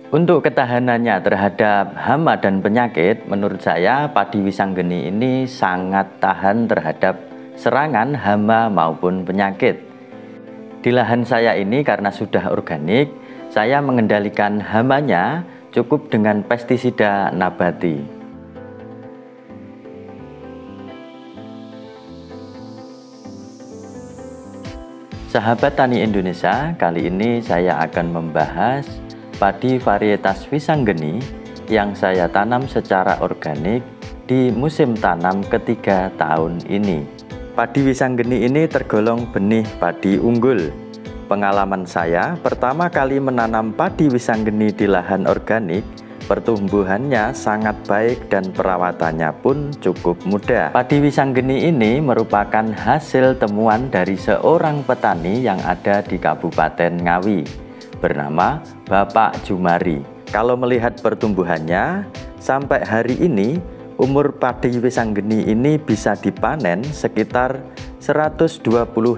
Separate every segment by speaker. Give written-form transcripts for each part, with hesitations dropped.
Speaker 1: Untuk ketahanannya terhadap hama dan penyakit, menurut saya padi Wisanggeni ini sangat tahan terhadap serangan hama maupun penyakit. Di lahan saya ini karena sudah organik, saya mengendalikan hamanya cukup dengan pestisida nabati. Sahabat Tani Indonesia, kali ini saya akan membahas padi varietas Wisanggeni yang saya tanam secara organik di musim tanam ketiga tahun ini. Padi Wisanggeni ini tergolong benih padi unggul. Pengalaman saya pertama kali menanam padi Wisanggeni di lahan organik, pertumbuhannya sangat baik dan perawatannya pun cukup mudah. Padi Wisanggeni ini merupakan hasil temuan dari seorang petani yang ada di Kabupaten Ngawi, bernama Bapak Jumari. Kalau melihat pertumbuhannya, sampai hari ini umur padi Wisanggeni ini bisa dipanen sekitar 120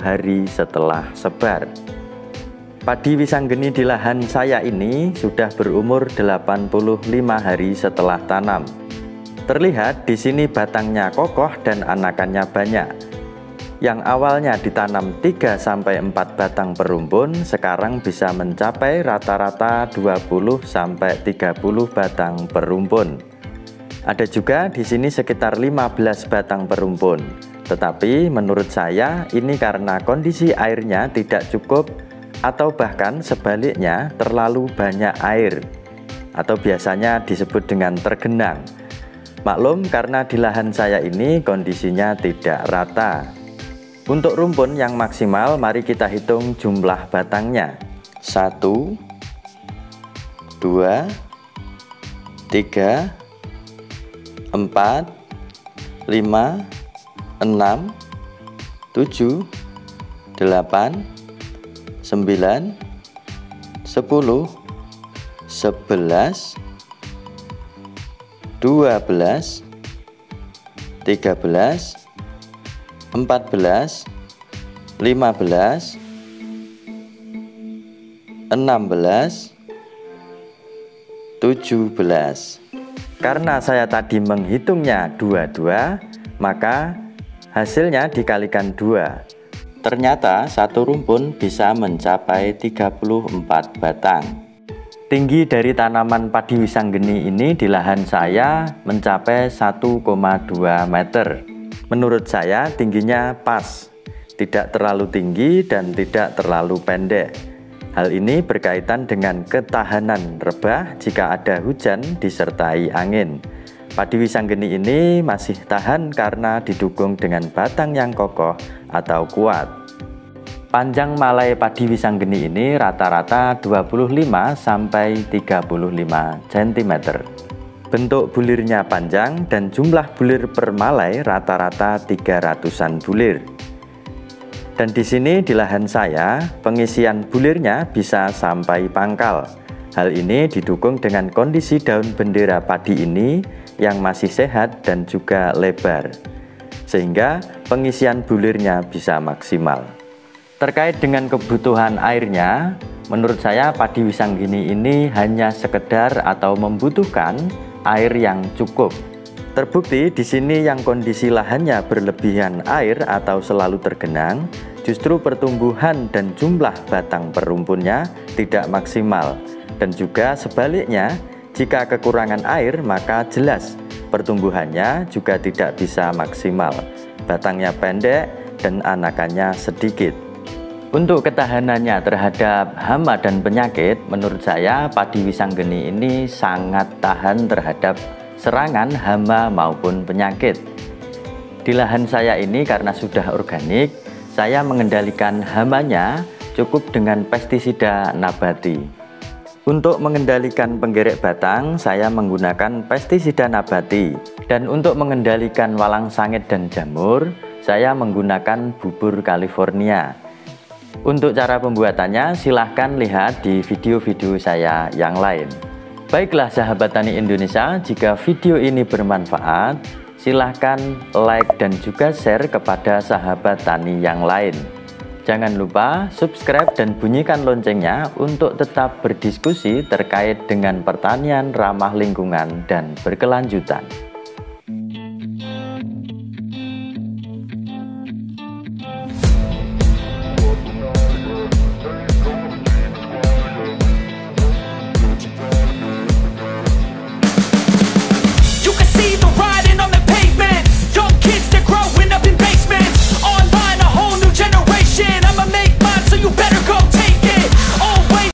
Speaker 1: hari setelah sebar. Padi Wisanggeni di lahan saya ini sudah berumur 85 hari setelah tanam. Terlihat di sini batangnya kokoh dan anakannya banyak. Yang awalnya ditanam 3-4 batang per rumpun, sekarang bisa mencapai rata-rata 20-30 batang per rumpun. Ada juga di sini sekitar 15 batang per rumpun. Tetapi menurut saya ini karena kondisi airnya tidak cukup atau bahkan sebaliknya terlalu banyak air, atau biasanya disebut dengan tergenang. Maklum karena di lahan saya ini kondisinya tidak rata. Untuk rumpun yang maksimal, mari kita hitung jumlah batangnya. 1, 2, 3, 4, 5, 6, 7, 8, 9, 10, 11, 12, 13, 14, 15, 16, 17. Karena saya tadi menghitungnya 22, maka hasilnya dikalikan 2. Ternyata satu rumpun bisa mencapai 34 batang. Tinggi dari tanaman padi Wisanggeni ini di lahan saya mencapai 1,2 meter. Menurut saya tingginya pas, tidak terlalu tinggi dan tidak terlalu pendek. Hal ini berkaitan dengan ketahanan rebah jika ada hujan disertai angin. Padi Wisanggeni ini masih tahan karena didukung dengan batang yang kokoh atau kuat. Panjang malai padi Wisanggeni ini rata-rata 25-35 cm. Bentuk bulirnya panjang dan jumlah bulir per malai rata-rata 300-an bulir. Dan di sini di lahan saya, pengisian bulirnya bisa sampai pangkal. Hal ini didukung dengan kondisi daun bendera padi ini yang masih sehat dan juga lebar, sehingga pengisian bulirnya bisa maksimal. Terkait dengan kebutuhan airnya, menurut saya padi Wisanggeni ini hanya sekedar atau membutuhkan air yang cukup. Terbukti di sini yang kondisi lahannya berlebihan air atau selalu tergenang, justru pertumbuhan dan jumlah batang per rumpunnya tidak maksimal. Dan juga sebaliknya, jika kekurangan air maka jelas pertumbuhannya juga tidak bisa maksimal. Batangnya pendek dan anakannya sedikit. Untuk ketahanannya terhadap hama dan penyakit, menurut saya padi Wisanggeni ini sangat tahan terhadap serangan hama maupun penyakit. Di lahan saya ini karena sudah organik, saya mengendalikan hamanya cukup dengan pestisida nabati. Untuk mengendalikan penggerek batang, saya menggunakan pestisida nabati. Dan untuk mengendalikan walang sangit dan jamur, saya menggunakan bubur California. Untuk cara pembuatannya silahkan lihat di video-video saya yang lain. Baiklah sahabat tani Indonesia, jika video ini bermanfaat, silahkan like dan juga share kepada sahabat tani yang lain. Jangan lupa subscribe dan bunyikan loncengnya untuk tetap berdiskusi terkait dengan pertanian ramah lingkungan dan berkelanjutan.